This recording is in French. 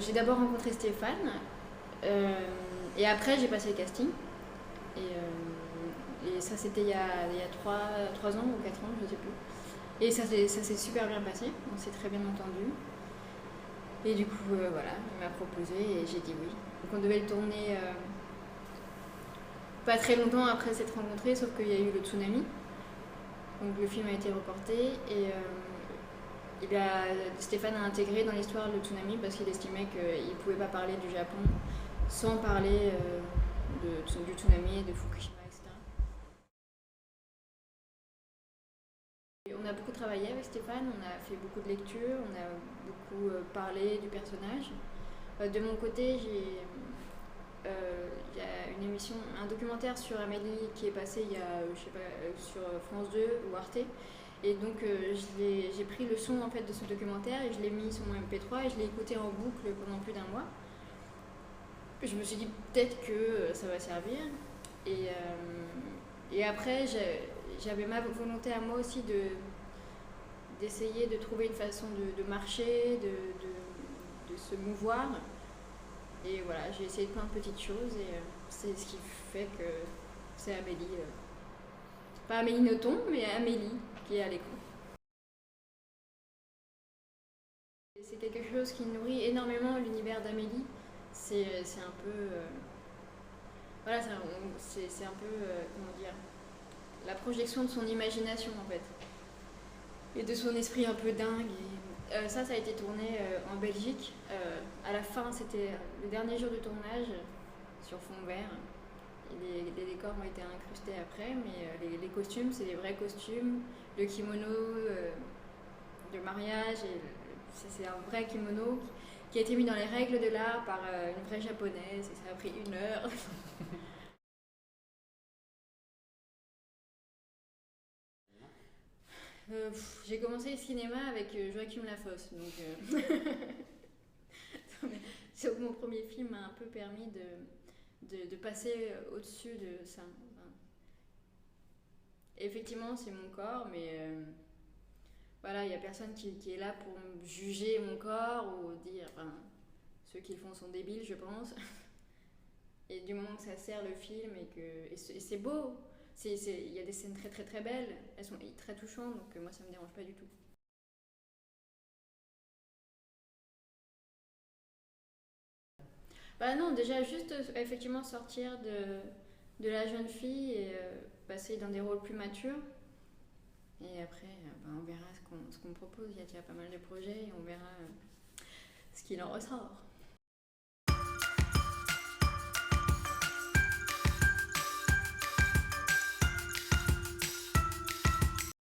j'ai d'abord rencontré Stéphane, et après j'ai passé le casting. Et ça c'était il y a 3 ans ou 4 ans, je sais plus. Et ça s'est super bien passé, on s'est très bien entendu. Et du coup, voilà, il m'a proposé et j'ai dit oui. Donc on devait le tourner pas très longtemps après s'être rencontrés, sauf qu'il y a eu le tsunami. Donc le film a été reporté Stéphane a intégré dans l'histoire le tsunami parce qu'il estimait qu'il ne pouvait pas parler du Japon sans parler du tsunami, de Fukushima, etc. Et on a beaucoup travaillé avec Stéphane, on a fait beaucoup de lectures, on a beaucoup parlé du personnage. De mon côté, il y a une émission, un documentaire sur Amélie qui est passé il y a, je sais pas, sur France 2 ou Arte. Et donc j'ai pris le son en fait de ce documentaire et je l'ai mis sur mon MP3 et je l'ai écouté en boucle pendant plus d'un mois. Je me suis dit peut-être que ça va servir. Et, et après j'avais ma volonté à moi aussi d'essayer de trouver une façon de marcher, de se mouvoir. Et voilà, j'ai essayé plein de petites choses et c'est ce qui fait que c'est Amélie. Pas Amélie Nothomb, mais Amélie qui est à l'écran. C'est quelque chose qui nourrit énormément l'univers d'Amélie. C'est un peu. Voilà, c'est un peu. Comment dire, la projection de son imagination en fait. Et de son esprit un peu dingue. Ça a été tourné en Belgique. À la fin, c'était le dernier jour de tournage sur fond vert. Et les décors ont été incrustés après, mais les costumes, c'est des vrais costumes. Le kimono de mariage, c'est un vrai kimono qui a été mis dans les règles de l'art par une vraie japonaise, et ça a pris 1 heure. J'ai commencé le cinéma avec Joachim Lafosse, donc mon premier film m'a un peu permis de passer au-dessus de ça. Enfin, effectivement, c'est mon corps, mais voilà, il n'y a personne qui est là pour juger mon corps ou dire. Enfin, ceux qui le font sont débiles, je pense. Et du moment que ça sert le film et c'est beau, il y a des scènes très très très belles, elles sont très touchantes, donc moi ça me dérange pas du tout. Bah non, déjà juste effectivement sortir de la jeune fille et passer dans des rôles plus matures. Et après, bah, on verra ce qu'on me propose. Il y a déjà pas mal de projets et on verra ce qu'il en ressort.